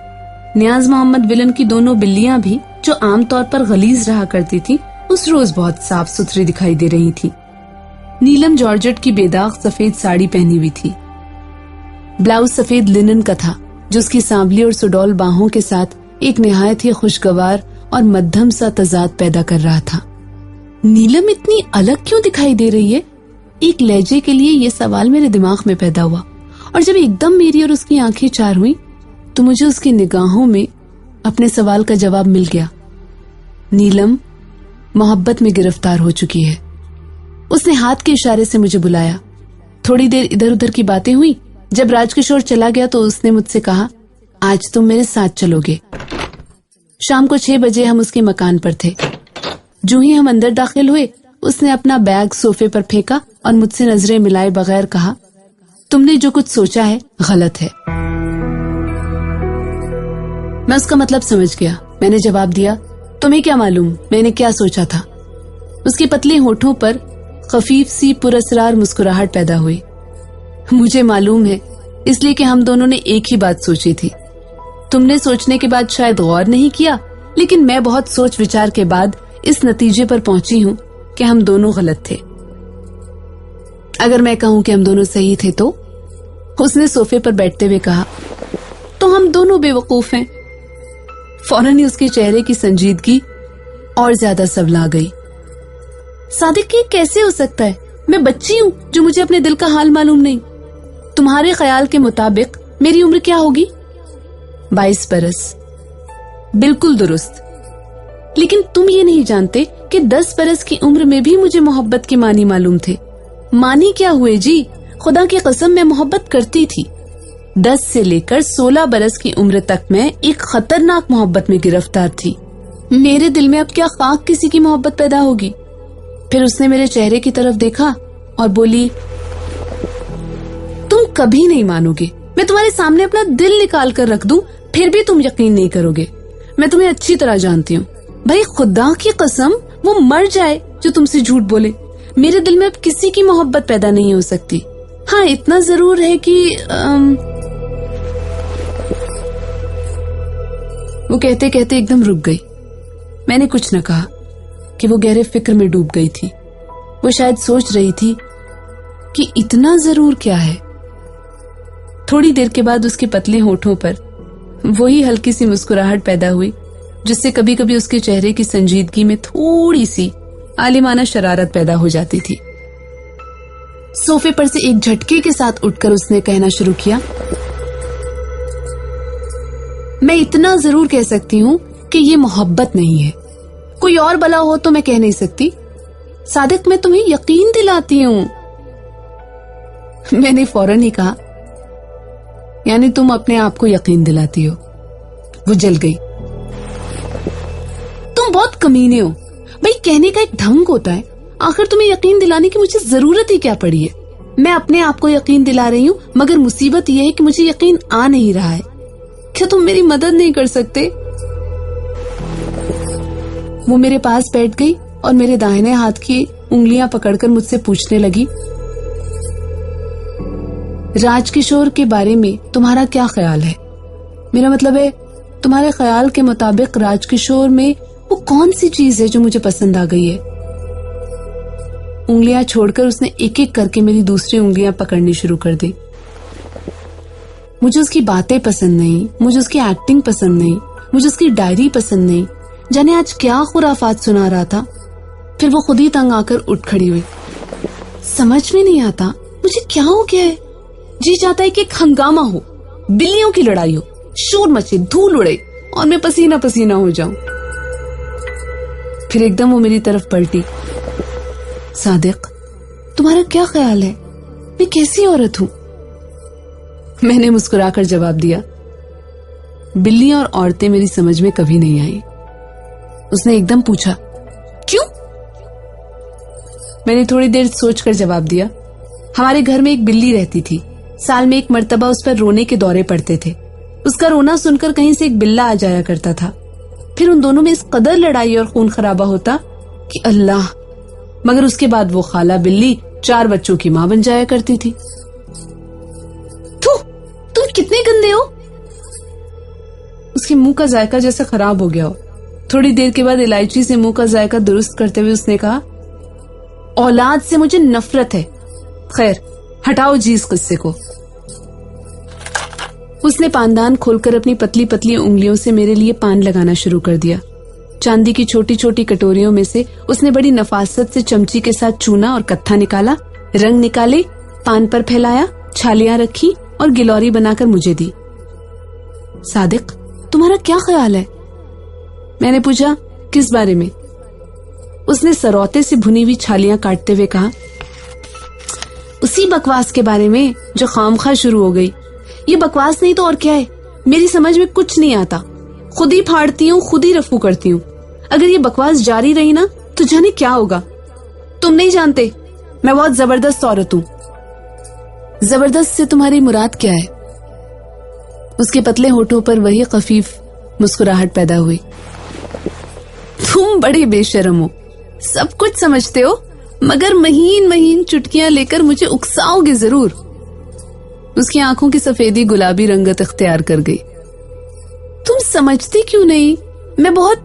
नियाज मोहम्मद विलन की दोनों बिल्लियां भी, जो आमतौर पर गलीज रहा करती थी, उस रोज बहुत साफ सुथरी दिखाई दे रही थी। नीलम जॉर्जेट की बेदाग सफेद साड़ी पहनी हुई थी। ब्लाउज सफेद लिनन का था, जो उसकी सांवली और सुडौल बाहों के साथ एक निहायत ही खुशगवार और मध्यम सा तजाद पैदा कर रहा था। नीलम इतनी अलग क्यों दिखाई दे रही है? एक लहजे के लिए ये सवाल मेरे दिमाग में पैदा हुआ, और जब एकदम मेरी और उसकी आंखें चार हुई तो मुझे उसकी निगाहों में अपने सवाल का जवाब मिल गया। नीलम मोहब्बत में गिरफ्तार हो चुकी है। उसने हाथ के इशारे से मुझे बुलाया। थोड़ी देर इधर उधर की बातें हुई। जब राजकिशोर चला गया तो उसने मुझसे कहा, आज तुम मेरे साथ चलोगे। शाम को 6 बजे हम उसके मकान पर थे। जो ही हम अंदर दाखिल हुए, उसने अपना बैग सोफे पर फेंका और मुझसे नजरें मिलाए बगैर कहा, तुमने जो कुछ सोचा है गलत है। मैं उसका मतलब समझ गया। मैंने जवाब दिया, तुम्हें क्या मालूम मैंने क्या सोचा था। उसके पतले होठों पर खफीफ सी पुरअसरार मुस्कुराहट पैदा हुई। मुझे मालूम है, इसलिए कि हम दोनों ने एक ही बात सोची थी। तुमने सोचने के बाद शायद गौर नहीं किया, लेकिन मैं बहुत सोच विचार के बाद इस नतीजे पर पहुंची हूं कि हम दोनों गलत थे। अगर मैं कहूं कि हम दोनों सही थे तो? उसने सोफे पर बैठते हुए कहा, तो हम दोनों बेवकूफ हैं। फौरन ही उसके चेहरे की संजीदगी और ज्यादा सबला गई। सादिक, ये कैसे हो सकता है? मैं बच्ची हूं जो मुझे अपने दिल का हाल मालूम नहीं। तुम्हारे ख्याल के मुताबिक मेरी उम्र क्या होगी? 22 बरस। बिल्कुल दुरुस्त। लेकिन तुम ये नहीं जानते कि 10 बरस की उम्र में भी मुझे मोहब्बत के मानी मालूम थे। मानी क्या हुए जी, खुदा की कसम मैं मोहब्बत करती थी। 10 से लेकर 16 बरस की उम्र तक मैं एक खतरनाक मोहब्बत में गिरफ्तार थी। मेरे दिल में अब क्या खाक किसी की मोहब्बत पैदा होगी। फिर उसने मेरे चेहरे की तरफ देखा और बोली, तुम कभी नहीं मानोगे। मैं तुम्हारे सामने अपना दिल निकाल कर रख दूं, फिर भी तुम यकीन नहीं करोगे। मैं तुम्हें अच्छी तरह जानती हूँ। भाई खुदा की कसम, वो मर जाए जो तुमसे झूठ बोले। मेरे दिल में अब किसी की मोहब्बत पैदा नहीं हो सकती। हाँ, इतना जरूर है कि वो कहते कहते एकदम रुक गई। मैंने कुछ न कहा कि वो गहरे फिक्र में डूब गई थी। वो शायद सोच रही थी कि इतना जरूर क्या है। थोड़ी देर के बाद उसके पतले होठों पर वही हल्की सी मुस्कुराहट पैदा हुई, जिससे कभी कभी उसके चेहरे की संजीदगी में थोड़ी सी आलिमाना शरारत पैदा हो जाती थी। सोफे पर से एक झटके के साथ उठकर उसने कहना शुरू किया, मैं इतना जरूर कह सकती हूँ कि ये मोहब्बत नहीं है। कोई और भला हो तो मैं कह नहीं सकती। सादिक, मैं तुम्हें यकीन दिलाती हूँ। मैंने फौरन ही कहा, यानी तुम अपने आप को यकीन दिलाती हो। वो जल गई। तुम बहुत कमीने हो भाई, कहने का एक ढंग होता है। आखिर तुम्हें यकीन दिलाने की मुझे जरूरत ही क्या पड़ी है? मैं अपने आप को यकीन दिला रही हूँ, मगर मुसीबत यह है कि मुझे यकीन आ नहीं रहा है। क्या तुम मेरी मदद नहीं कर सकते? वो मेरे पास बैठ गई और मेरे दाहिने हाथ की उंगलियां पकड़कर मुझसे पूछने लगी, राजकिशोर के बारे में तुम्हारा क्या ख्याल है? मेरा मतलब है, तुम्हारे ख्याल के मुताबिक राजकिशोर में वो कौन सी चीज है जो मुझे पसंद आ गई है? उंगलियां छोड़कर उसने एक एक करके मेरी दूसरी उंगलियां पकड़नी शुरू कर दी। मुझे उसकी बातें पसंद नहीं, मुझे उसकी एक्टिंग पसंद नहीं, मुझे उसकी डायरी पसंद नहीं। जाने आज क्या खुराफात सुना रहा था। फिर वो खुद ही तंग आकर उठ खड़ी हुई। समझ में नहीं आता मुझे क्या हो गया है। जी चाहता है कि एक हंगामा हो, बिल्लियों की लड़ाई हो, शोर मचे, धूल उड़े और मैं पसीना पसीना हो जाऊं। फिर एकदम वो मेरी तरफ पलटी। सादिक, तुम्हारा क्या ख्याल है? मैं कैसी औरत हूं? मैंने मुस्कुराकर जवाब दिया, बिल्लियां और औरतें मेरी समझ में कभी नहीं आई। उसने एकदम पूछा, क्यों? मैंने थोड़ी देर सोचकर जवाब दिया, हमारे घर में एक बिल्ली रहती थी। साल में एक मर्तबा उस पर रोने के दौरे पड़ते थे। उसका रोना सुनकर कहीं से एक बिल्ला आ जाया करता था। फिर उन दोनों में इस कदर लड़ाई और खून खराबा होता कि अल्लाह। मगर उसके बाद वो खाला बिल्ली 4 बच्चों की मां बन जाया करती थी। तुम कितने गंदे हो। उसके मुंह का जायका जैसे खराब हो गया हो। थोड़ी देर के बाद इलायची से मुंह का जायका दुरुस्त करते हुए उसने कहा, औलाद से मुझे नफरत है। खैर, हटाओ जी इस किस्से को। उसने पानदान खोलकर अपनी पतली पतली उंगलियों से मेरे लिए पान लगाना शुरू कर दिया। चांदी की छोटी छोटी कटोरियों में से उसने बड़ी नफासत से चमची के साथ चूना और कत्था निकाला, रंग निकाले, पान पर फैलाया, छालियां रखी और गिलौरी बनाकर मुझे दी। सादिक, तुम्हारा क्या ख्याल है? मैंने पूछा, किस बारे में? उसने सरौते से भुनी हुई छालियां काटते हुए कहा, उसी बकवास के बारे में जो खामखा शुरू हो गई। ये बकवास नहीं तो और क्या है। मेरी समझ में कुछ नहीं आता। खुद ही फाड़ती हूँ, खुद ही रफू करती हूँ। अगर ये बकवास जारी रही ना तो जाने क्या होगा। तुम नहीं जानते, मैं बहुत जबरदस्त औरत हूँ। जबरदस्त से तुम्हारी मुराद क्या है? उसके पतले होठों पर वही खफीफ मुस्कुराहट पैदा हुई। तुम बड़े बेशर्म हो, सब कुछ समझते हो, मगर महीन महीन चुटकियां लेकर मुझे उकसाओगे जरूर। उसकी आंखों की सफेदी गुलाबी रंगत इख्तियार कर गई। तुम समझती क्यों नहीं? मैं बहुत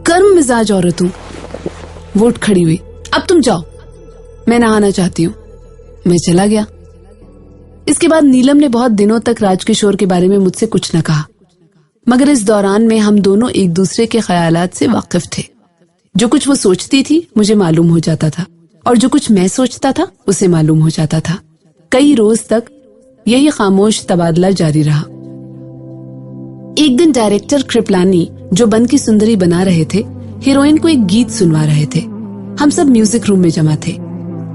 गर्म मिजाज औरत हूं। वो उठ खड़ी हुई। अब तुम जाओ, मैं नहाना चाहती हूँ। मैं चला गया। इसके बाद नीलम ने बहुत दिनों तक राजकिशोर के बारे में मुझसे कुछ न कहा, मगर इस दौरान में हम दोनों एक दूसरे के ख्यालात से वाकिफ थे। जो कुछ वो सोचती थी मुझे मालूम हो जाता था और जो कुछ मैं सोचता था उसे मालूम हो जाता था। कई रोज तक यही खामोश तबादला जारी रहा। एक दिन डायरेक्टर कृपलानी, जो बन की सुंदरी बना रहे थे, हीरोइन को एक गीत सुनवा रहे थे। हम सब म्यूजिक रूम में जमा थे।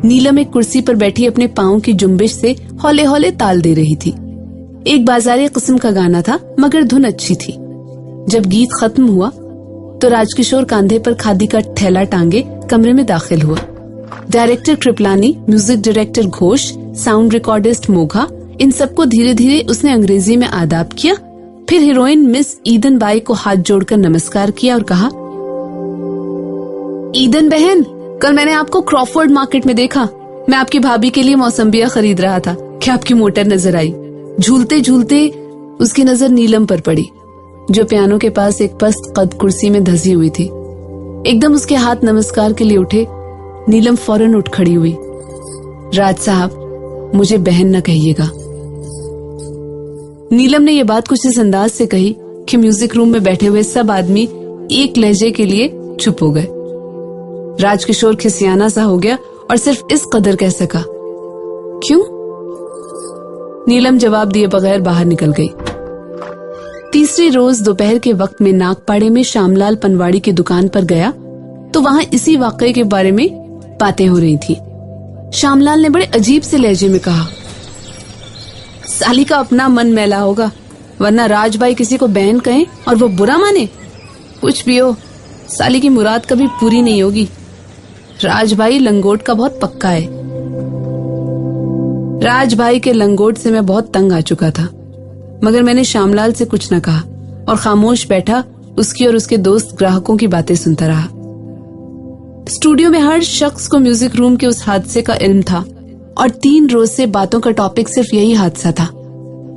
नीलम एक कुर्सी पर बैठी अपने पाँव की जुम्बिश से हौले हौले ताल दे रही थी। एक बाजारी किस्म का गाना था, मगर धुन अच्छी थी। जब गीत खत्म हुआ तो राजकिशोर कांधे पर खादी का थैला टांगे कमरे में दाखिल हुआ। Director Kripalani, music director Ghosh, sound recordist Mogha, इन सबको धीरे धीरे उसने अंग्रेजी में आदाब किया। फिर हीरोइन मिस ईदन बाई को हाथ जोड़कर नमस्कार किया और कहा, ईदन बहन, कल मैंने आपको क्रॉफोर्ड मार्केट में देखा। मैं आपकी भाभी के लिए मौसम्बिया खरीद रहा था। क्या आपकी मोटर नजर आई? झूलते झूलते उसकी नजर नीलम पर पड़ी, जो पियानो के पास एक पस्त कद कुर्सी में धसी हुई थी। एकदम उसके हाथ नमस्कार के लिए उठे। नीलम फौरन उठ खड़ी हुई। राज साहब, मुझे बहन न कहिएगा। नीलम ने यह बात कुछ इस अंदाज से कही कि म्यूजिक रूम में बैठे हुए सब आदमी एक लहजे के लिए चुप हो गए। राजकिशोर खिसियाना सा हो गया और सिर्फ इस कदर कह सका, क्यों? नीलम जवाब दिए बगैर बाहर निकल गई। तीसरी रोज दोपहर के वक्त में नागपाड़े में श्यामलाल पनवाड़ी की दुकान पर गया तो वहां इसी वाकये के बारे में बातें हो रही थी। श्यामलाल ने बड़े अजीब से लहजे में कहा, साली का अपना मन मैला होगा, वरना राजभाई किसी को बहन कहें और वो बुरा माने। कुछ भी हो, साली की मुराद कभी पूरी नहीं होगी। राजभाई लंगोट का बहुत पक्का है। राजभाई के लंगोट से मैं बहुत तंग आ चुका था, मगर मैंने श्यामलाल से कुछ न कहा और खामोश बैठा उसकी और उसके दोस्त ग्राहकों की बातें सुनता रहा। स्टूडियो में हर शख्स को म्यूजिक रूम के उस हादसे का इल्म था और 3 रोज से बातों का टॉपिक सिर्फ यही हादसा था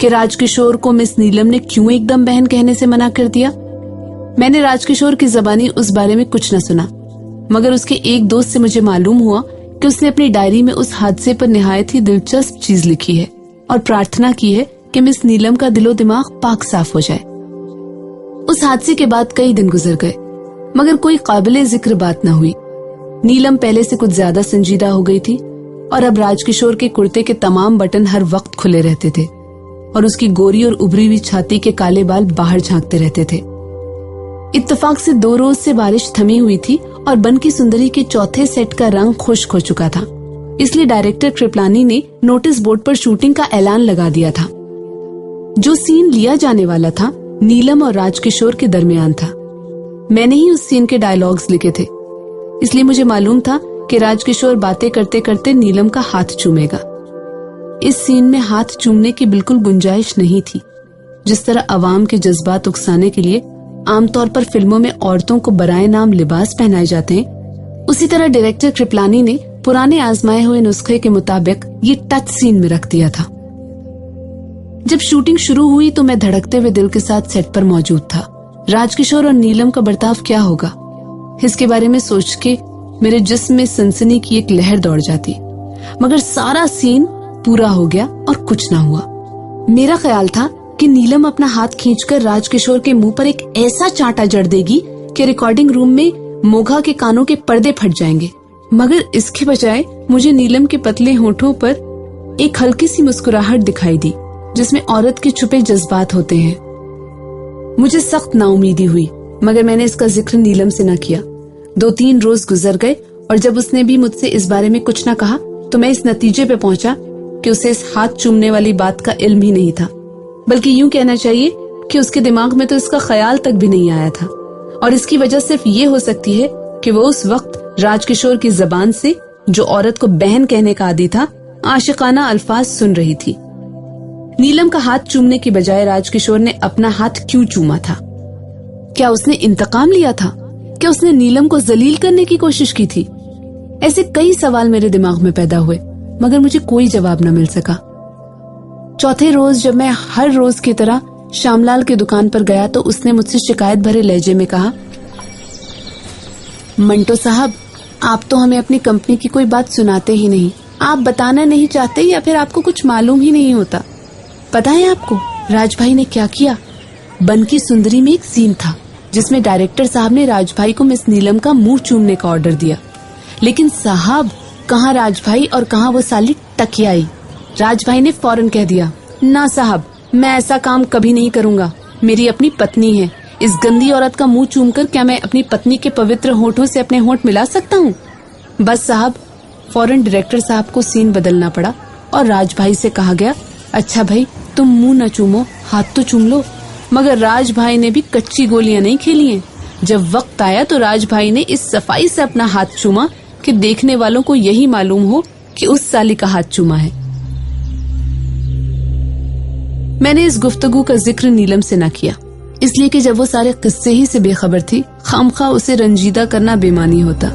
कि राजकिशोर को मिस नीलम ने क्यों एकदम बहन कहने से मना कर दिया। मैंने राजकिशोर की ज़बानी उस बारे में कुछ न सुना, मगर उसके एक दोस्त से मुझे मालूम हुआ कि उसने अपनी डायरी में उस हादसे पर निहायत ही दिलचस्प चीज लिखी है और प्रार्थना की है कि मिस नीलम का दिलो दिमाग पाक साफ हो जाए। उस हादसे के बाद कई दिन गुजर गए, मगर कोई काबिले जिक्र बात न हुई। नीलम पहले से कुछ ज्यादा संजीदा हो गई थी और अब राजकिशोर के कुर्ते के तमाम बटन हर वक्त खुले रहते थे और उसकी गोरी और उभरी हुई छाती के काले बाल बाहर झांकते रहते थे। इत्तेफाक से 2 रोज से बारिश थमी हुई थी और बन की सुंदरी के चौथे सेट का रंग खुश्क हो चुका था, इसलिए डायरेक्टर कृपलानी ने नोटिस बोर्ड पर शूटिंग का ऐलान लगा दिया था। जो सीन लिया जाने वाला था नीलम और राजकिशोर के दरमियान था। मैंने ही उस सीन के डायलॉग्स लिखे थे, इसलिए मुझे मालूम था कि राजकिशोर बातें करते करते नीलम का हाथ चूमेगा। इस सीन में हाथ चूमने की बिल्कुल गुंजाइश नहीं थी। जिस तरह अवाम के जज्बात उकसाने के लिए आमतौर पर फिल्मों में औरतों को बराए नाम लिबास पहनाए जाते हैं, उसी तरह डायरेक्टर कृपलानी ने पुराने आजमाए हुए नुस्खे के मुताबिक ये टच सीन में रख दिया था। जब शूटिंग शुरू हुई तो मैं धड़कते हुए दिल के साथ सेट पर मौजूद था। राजकिशोर और नीलम का बर्ताव क्या होगा, इसके बारे में सोच के मेरे जिस्म में सनसनी की एक लहर दौड़ जाती, मगर सारा सीन पूरा हो गया और कुछ ना हुआ। मेरा ख्याल था कि नीलम अपना हाथ खींचकर राजकिशोर के मुंह पर एक ऐसा चांटा जड़ देगी कि रिकॉर्डिंग रूम में मोघा के कानों के पर्दे फट जाएंगे, मगर इसके बजाय मुझे नीलम के पतले होठों पर एक हल्की सी मुस्कुराहट दिखाई दी जिसमें औरत के छुपे जज्बात होते हैं। मुझे सख्त नाउमीदी हुई, मगर मैंने इसका जिक्र नीलम से न किया। 2-3 रोज गुजर गए और जब उसने भी मुझसे इस बारे में कुछ न कहा तो मैं इस नतीजे पे पहुंचा कि उसे इस हाथ चूमने वाली बात का इल्म ही नहीं था, बल्कि यूं कहना चाहिए कि उसके दिमाग में तो इसका ख्याल तक भी नहीं आया था। और इसकी वजह सिर्फ ये हो सकती है कि वो उस वक्त राजकिशोर की जबान से, जो औरत को बहन कहने का आदी था, आशिकाना अल्फाज सुन रही थी। नीलम का हाथ चूमने की बजाय राजकिशोर ने अपना हाथ क्यों चूमा था? क्या उसने इंतकाम लिया था? क्या उसने नीलम को जलील करने की कोशिश की थी? ऐसे कई सवाल मेरे दिमाग में पैदा हुए, मगर मुझे कोई जवाब न मिल सका। चौथे रोज जब मैं हर रोज की तरह श्यामलाल की दुकान पर गया तो उसने मुझसे शिकायत भरे लहजे में कहा, मंटो साहब, आप तो हमें अपनी कंपनी की कोई बात सुनाते ही नहीं। आप बताना नहीं चाहते या फिर आपको कुछ मालूम ही नहीं होता। पता है आपको राजभाई ने क्या किया? बन की सुंदरी में एक सीन था जिसमें डायरेक्टर साहब ने राजभाई को मिस नीलम का मुंह चूमने का ऑर्डर दिया, लेकिन साहब कहाँ राजभाई और कहाँ वो साली टकियाई। राजभाई ने फौरन कह दिया, ना साहब, मैं ऐसा काम कभी नहीं करूंगा। मेरी अपनी पत्नी है, इस गंदी औरत का मुंह चूमकर क्या मैं अपनी पत्नी के पवित्र होठों से अपने होठ मिला सकता हूँ? बस साहब, फौरन डायरेक्टर साहब को सीन बदलना पड़ा और राजभाई से कहा गया, अच्छा भाई तुम मुंह न चूमो, हाथ तो चूम लो। मगर राजभाई ने भी कच्ची गोलियां नहीं खेली हैं। जब वक्त आया तो राजभाई ने इस सफाई से अपना हाथ चूमा कि देखने वालों को यही मालूम हो कि उस साली का हाथ चूमा है। मैंने इस गुफ्तगू का जिक्र नीलम से न किया, इसलिए कि जब वो सारे किस्से ही से बेखबर थी, खामखा उसे रंजीदा करना बेमानी होता।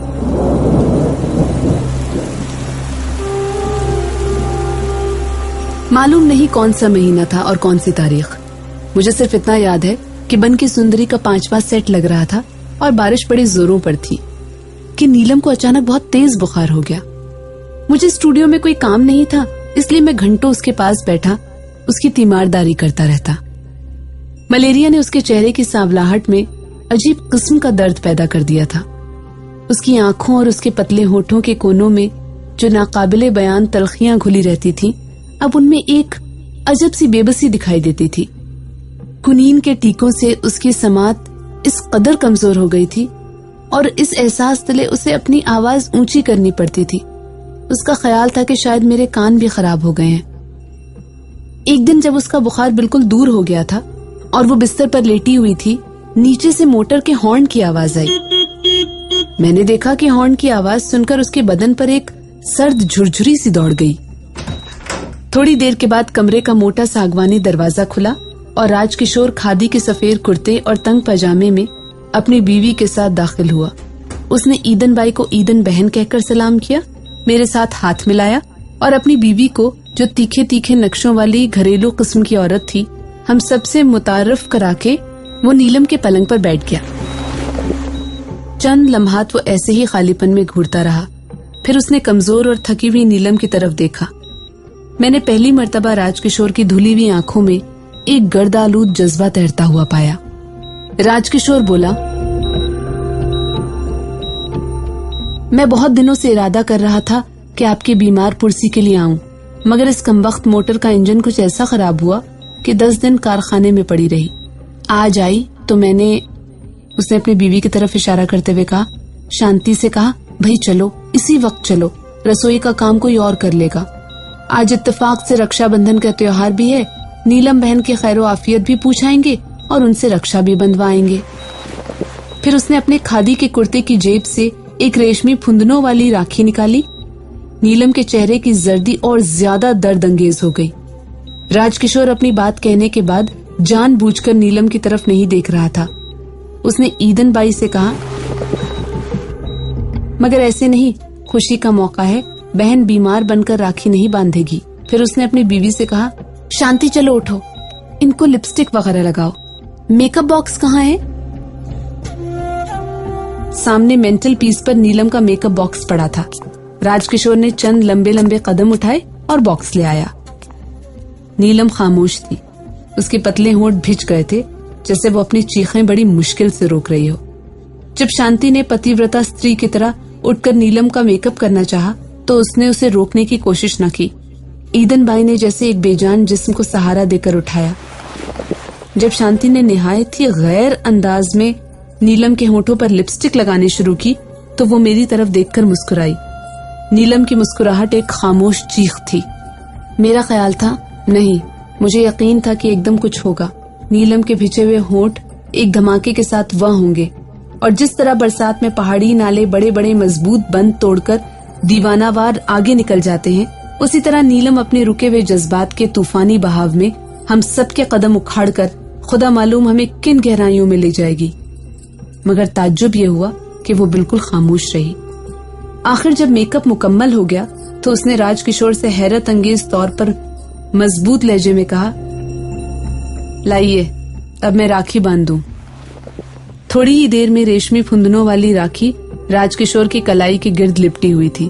मालूम नहीं कौन सा महीना था और कौन सी तारीख। मुझे सिर्फ इतना याद है कि बन की सुंदरी का 5वां सेट लग रहा था और बारिश बड़े जोरों पर थी कि नीलम को अचानक बहुत तेज बुखार हो गया। मुझे स्टूडियो में कोई काम नहीं था, इसलिए मैं घंटों उसके पास बैठा उसकी तीमारदारी करता रहता। मलेरिया ने उसके चेहरे की सांवलाहट में अजीब किस्म का दर्द पैदा कर दिया था। उसकी आंखों और उसके पतले होठों के कोनों में जो नाकाबिले बयान तलखियां घुली रहती थीं, अब उनमें एक अजब सी बेबसी दिखाई देती थी। कुनीन के टीकों से उसकी समात इस कदर कमजोर हो गई थी और इस एहसास तले उसे अपनी आवाज ऊंची करनी पड़ती थी। उसका ख्याल था कि शायद मेरे कान भी खराब हो गए हैं। एक दिन जब उसका बुखार बिल्कुल दूर हो गया था और वो बिस्तर पर लेटी हुई थी, नीचे से मोटर के हॉर्न की आवाज आई। मैंने देखा कि हॉर्न की आवाज सुनकर उसके बदन पर एक सर्द झुरझुरी सी दौड़ गई। थोड़ी देर के बाद कमरे का मोटा सागवानी दरवाजा खुला और राजकिशोर खादी के सफेद कुर्ते और तंग पजामे में अपनी बीवी के साथ दाखिल हुआ। उसने ईदन बाई को ईदन बहन कहकर सलाम किया, मेरे साथ हाथ मिलाया और अपनी बीवी को, जो तीखे तीखे नक्शों वाली घरेलू किस्म की औरत थी, हम सबसे मुतारफ करा के वो नीलम के पलंग पर बैठ गया। चंद लम्हात वो ऐसे ही खालीपन में घूरता रहा। फिर उसने कमजोर और थकी हुई नीलम की तरफ देखा। मैंने पहली मर्तबा राजकिशोर की धुली हुई आंखों में एक गर्दालूद जज्बा तैरता हुआ पाया। राजकिशोर बोला, मैं बहुत दिनों से इरादा कर रहा था कि आपकी बीमार पुरसी के लिए आऊं, मगर इस कमबख्त मोटर का इंजन कुछ ऐसा खराब हुआ कि 10 दिन कारखाने में पड़ी रही। आज आई तो मैंने, उसने अपनी बीवी की तरफ इशारा करते हुए कहा, शांति से कहा, भाई चलो, इसी वक्त चलो, रसोई का काम कोई और कर लेगा। आज इत्तेफाक से रक्षाबंधन का त्योहार भी है, नीलम बहन की खैरो आफियत भी पूछाएंगे और उनसे रक्षा भी बंधवाएंगे। फिर उसने अपने खादी के कुर्ते की जेब से एक रेशमी फुंदनों वाली राखी निकाली। नीलम के चेहरे की जर्दी और ज्यादा दर्दअंगेज हो गई। राजकिशोर अपनी बात कहने के बाद जानबूझकर नीलम की तरफ नहीं देख रहा था। उसने ईदन बाई से कहा, मगर ऐसे नहीं, खुशी का मौका है, बहन बीमार बनकर राखी नहीं बांधेगी। फिर उसने अपनी बीवी से कहा, शांति चलो उठो, इनको लिपस्टिक वगैरह लगाओ। मेकअप बॉक्स कहाँ है? सामने मेंटल पीस पर नीलम का मेकअप बॉक्स पड़ा था। राजकिशोर ने चंद लंबे लंबे कदम उठाए और बॉक्स ले आया। नीलम खामोश थी। उसके पतले होंठ भिज गए थे, जैसे वो अपनी चीखें बड़ी मुश्किल से रोक रही हो। जब शांति ने पतिव्रता स्त्री की तरह उठकर नीलम का मेकअप करना चाहा, तो उसने उसे रोकने की कोशिश न की। ईदन बाई ने जैसे एक बेजान जिस्म को सहारा देकर उठाया। जब शांति ने निहायत ही गैर अंदाज में नीलम के होठों पर लिपस्टिक लगाने शुरू की, तो वो मेरी तरफ देखकर मुस्कुराई। नीलम की मुस्कुराहट एक खामोश चीख थी। मेरा ख्याल था, नहीं, मुझे यकीन था कि एकदम कुछ होगा। नीलम के भिजे हुए होंठ एक धमाके के साथ वह होंगे और जिस तरह बरसात में पहाड़ी नाले बड़े बड़े मजबूत बंद तोड़कर दीवानावार आगे निकल जाते हैं, उसी तरह नीलम अपने रुके हुए जज्बात के तूफानी बहाव में हम सबके कदम उखाड़कर खुदा मालूम हमें किन गहराइयों में ले जाएगी। मगर ताज्जुब ये हुआ कि वो बिल्कुल खामोश रही। आखिर जब मेकअप मुकम्मल हो गया तो उसने राजकिशोर से हैरत अंगेज तौर पर मजबूत लहजे में कहा, लाइए, अब मैं राखी बांधूं। थोड़ी ही देर में रेशमी फुंदनों वाली राखी राजकिशोर की कलाई के गिर्द लिपटी हुई थी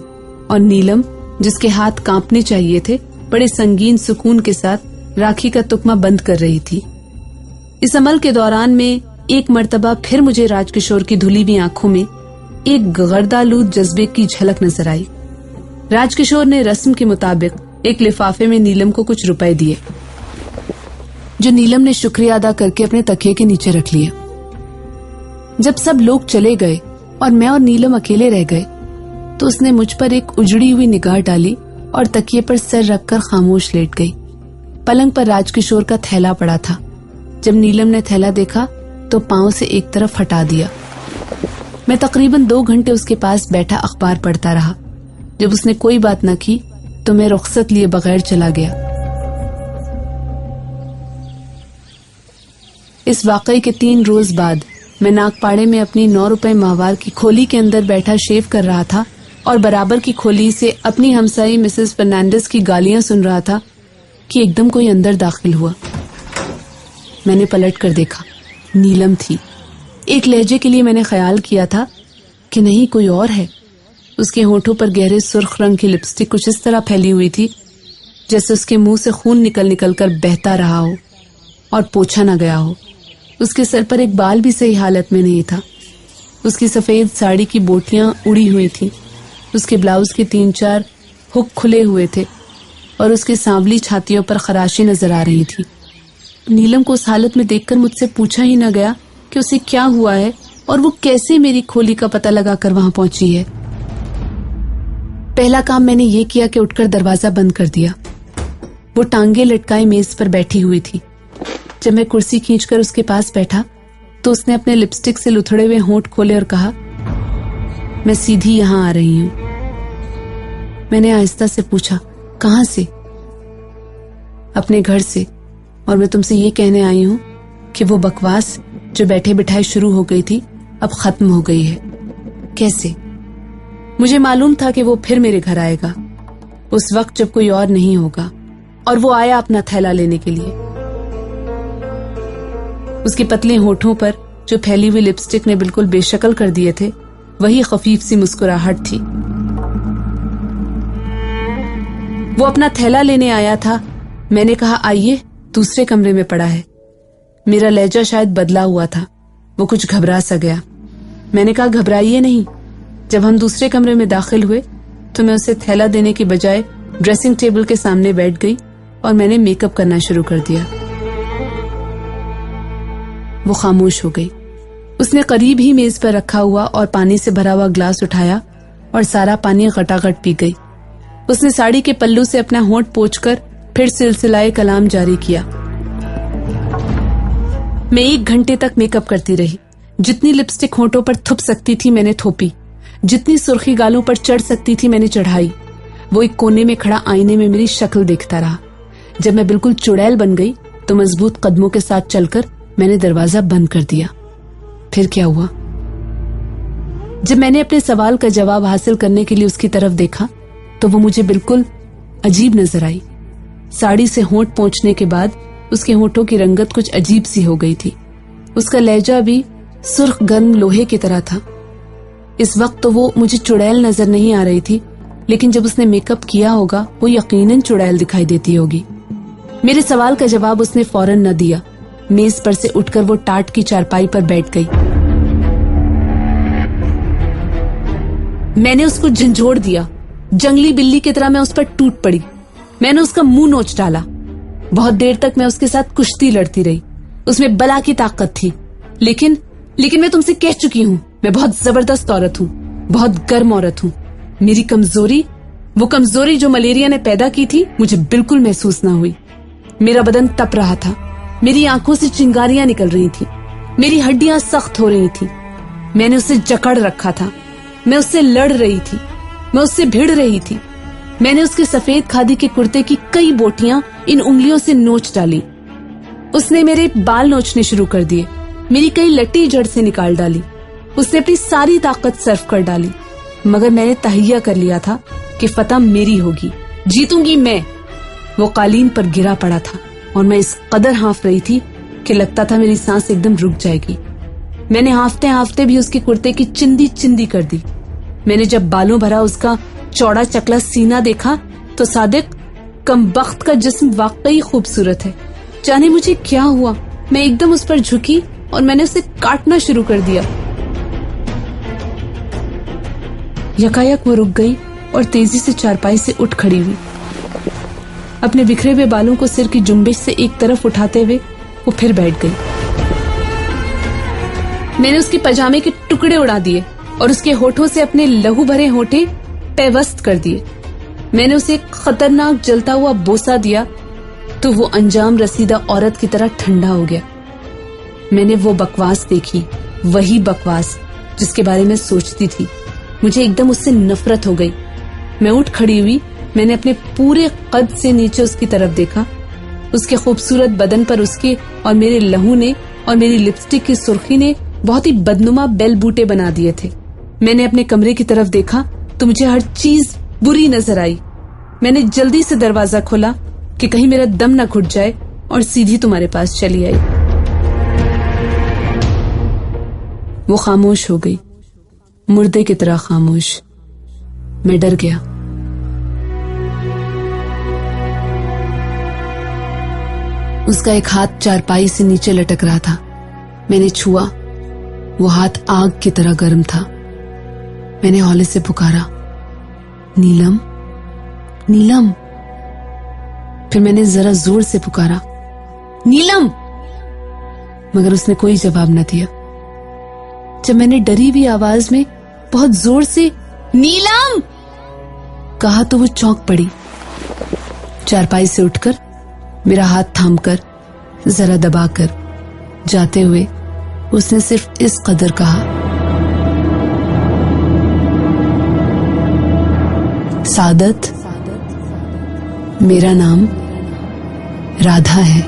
और नीलम, जिसके हाथ कांपने चाहिए थे, बड़े संगीन सुकून के साथ राखी का तुकमा बंद कर रही थी। इस अमल के दौरान में एक मर्तबा फिर मुझे राजकिशोर की धुली हुई आंखों में एक गर्दालूद जज्बे की झलक नजर आई। राजकिशोर ने रस्म के मुताबिक एक लिफाफे में नीलम को कुछ रुपए दिए, जो नीलम ने शुक्रिया अदा करके अपने तकिए के नीचे रख लिया। जब सब लोग चले गए और मैं और नीलम अकेले रह गए, तो उसने मुझ पर एक उजड़ी हुई निगाह डाली और तकिए पर सर रखकर खामोश लेट गई। पलंग पर राजकिशोर का थैला पड़ा था। जब नीलम ने थैला देखा तो पांव से एक तरफ हटा दिया। मैं तकरीबन 2 घंटे उसके पास बैठा अखबार पढ़ता रहा। जब उसने कोई बात न की तो मैं रुखसत लिए बगैर चला गया। इस वाकये के 3 रोज बाद मैं नागपाड़े में अपनी 9 रुपए माहवार की खोली के अंदर बैठा शेव कर रहा था और बराबर की खोली से अपनी हमसाई मिसेस फर्नांडिस की गालियां सुन रहा था कि एकदम कोई अंदर दाखिल हुआ। मैंने पलट कर देखा, नीलम थी। एक लहजे के लिए मैंने ख्याल किया था कि नहीं, कोई और है। उसके होठों पर गहरे सुर्ख रंग की लिपस्टिक कुछ इस तरह फैली हुई थी जैसे उसके मुंह से खून निकल निकल कर बहता रहा हो और पोछा न गया हो। उसके सर पर एक बाल भी सही हालत में नहीं था। उसकी सफेद साड़ी की बोटियां उड़ी हुई थी, उसके ब्लाउज के 3-4 हुक खुले हुए थे और उसकी सांवली छातियों पर खराशी नजर आ रही थी। नीलम को उस हालत में देखकर मुझसे पूछा ही न गया कि उसे क्या हुआ है और वो कैसे मेरी खोली का पता लगाकर वहां पहुंची है। पहला काम मैंने ये किया कि उठकर दरवाजा बंद कर दिया। वो टांगे लटकाए मेज पर बैठी हुई थी। जब मैं कुर्सी खींचकर उसके पास बैठा तो उसने अपने लिपस्टिक से लुथड़े हुए होंठ खोले और कहा, मैं सीधी यहां आ रही हूं। मैंने आहिस्ता से पूछा, कहां से? अपने घर से, और मैं तुमसे ये कहने आई हूं कि वो बकवास जो बैठे बिठाए शुरू हो गई थी अब खत्म हो गई है। कैसे? मुझे मालूम था कि वो फिर मेरे घर आएगा, उस वक्त जब कोई और नहीं होगा, और वो आया अपना थैला लेने के लिए। उसके पतले होठों पर जो फैली हुई लिपस्टिक ने बिल्कुल बेशक्ल कर दिए थे, वही खफीफ सी मुस्कुराहट थी। वो अपना थैला लेने आया था। मैंने कहा, आइए, दूसरे कमरे में पड़ा है। मेरा लहजा शायद बदला हुआ था। वो कुछ घबरा सा गया। मैंने कहा, घबराइए नहीं। जब हम दूसरे कमरे में दाखिल हुए तो मैं उसे थैला देने की बजाय ड्रेसिंग टेबल के सामने बैठ गई और मैंने मेकअप करना शुरू कर दिया। वो खामोश हो गई। उसने करीब ही मेज पर रखा हुआ और पानी से भरा हुआ ग्लास उठाया और सारा पानी गटागट पी गई। उसने साड़ी के पल्लू से अपना होंठ पोंछकर फिर सिलसिलाए कलाम जारी किया। मैं 1 घंटे तक मेकअप करती रही। जितनी लिपस्टिक होंठों पर थुप सकती थी मैंने थोपी, जितनी सुर्खी गालों पर चढ़ सकती थी मैंने चढ़ाई। वो एक कोने में खड़ा आईने में मेरी शक्ल देखता रहा। जब मैं बिल्कुल चुड़ैल बन गई तो मजबूत कदमों के साथ चलकर मैंने दरवाजा बंद कर दिया। फिर क्या हुआ? जब मैंने अपने सवाल का जवाब हासिल करने के लिए उसकी तरफ देखा तो वो मुझे बिल्कुल अजीब नजर आई। साड़ी से होंठ पोंछने के बाद उसके होंठों की रंगत कुछ अजीब सी हो गई थी। उसका लहजा भी सुर्ख गर्म लोहे की तरह था। इस वक्त तो वो मुझे चुड़ैल नजर नहीं आ रही थी, लेकिन जब उसने मेकअप किया होगा वो यकीनन चुड़ैल दिखाई देती होगी। मेरे सवाल का जवाब उसने फौरन न दिया। मेज पर से उठकर वो टाट की चारपाई पर बैठ गई। मैंने उसको झंझोड़ दिया। जंगली बिल्ली की तरह मैं उस पर टूट पड़ी। मैंने उसका मुंह नोच डाला। बहुत देर तक मैं उसके साथ कुश्ती लड़ती रही। उसमें बला की ताकत थी, लेकिन मैं तुमसे कह चुकी हूँ, मैं बहुत जबरदस्त औरत हूँ, बहुत गर्म औरत हूँ। मेरी कमजोरी, वो कमजोरी जो मलेरिया ने पैदा की थी, मुझे बिल्कुल महसूस ना हुई। मेरा बदन तप रहा था, मेरी आंखों से चिंगारियां निकल रही थी, मेरी हड्डियां सख्त हो रही थी। मैंने उसे जकड़ रखा था, मैं उससे लड़ रही थी, मैं उससे भिड़ रही थी। मैंने उसके सफेद खादी के कुर्ते की कई बोटियां इन उंगलियों से नोच डाली। उसने मेरे बाल नोचने शुरू कर दिए, मेरी कई लट्टी जड़ से निकाल डाली। उसने अपनी सारी ताकत सर्फ कर डाली, मगर मैंने तहैया कर लिया था कि फतह मेरी होगी, जीतूंगी मैं। वो कालीन पर गिरा पड़ा था और मैं इस कदर हाँफ रही थी कि लगता था मेरी सांस एकदम रुक जाएगी। मैंने हाँफते हाँफते भी उसके कुर्ते की चिंदी चिंदी कर दी। मैंने जब बालों भरा उसका चौड़ा चकला सीना देखा तो सादिक, कमबख्त का जिस्म वाकई खूबसूरत है। जाने मुझे क्या हुआ, मैं एकदम उस पर झुकी और मैंने उसे काटना शुरू कर दिया। यकायक वो रुक गई और तेजी से चारपाई से उठ खड़ी हुई। अपने बिखरे हुए बालों को सिर की जुम्बिश से एक तरफ उठाते हुए वो फिर बैठ गई। मैंने उसके पजामे के टुकड़े उड़ा दिए और उसके होठों से अपने लहू भरे होठे पेवस्त कर दिए। मैंने उसे एक खतरनाक जलता हुआ बोसा दिया तो वो अंजाम रसीदा औरत की तरह ठंडा हो गया। मैंने वो बकवास देखी, वही बकवास जिसके बारे में सोचती थी। मुझे एकदम उससे नफरत हो गई। मैं उठ खड़ी हुई। मैंने अपने पूरे कद से नीचे उसकी तरफ देखा। उसके खूबसूरत बदन पर उसके और मेरे लहू ने और मेरी लिपस्टिक की सुर्खी ने बहुत ही बदनुमा बेल बूटे बना दिए थे। मैंने अपने कमरे की तरफ देखा तो मुझे हर चीज बुरी नजर आई। मैंने जल्दी से दरवाजा खोला कि कहीं मेरा दम न घुट जाए और सीधी तुम्हारे पास चली आई। वो खामोश हो गई, मुर्दे की तरह खामोश। मैं डर गया। उसका एक हाथ चारपाई से नीचे लटक रहा था। मैंने छुआ, वो हाथ आग की तरह गर्म था। मैंने हौले से पुकारा, नीलम, नीलम। फिर मैंने जरा जोर से पुकारा, नीलम, मगर उसने कोई जवाब न दिया। जब मैंने डरी हुई आवाज में बहुत जोर से नीलम कहा तो वो चौंक पड़ी। चारपाई से उठकर मेरा हाथ थामकर जरा दबाकर जाते हुए उसने सिर्फ इस कदर कहा, सादत, मेरा नाम राधा है।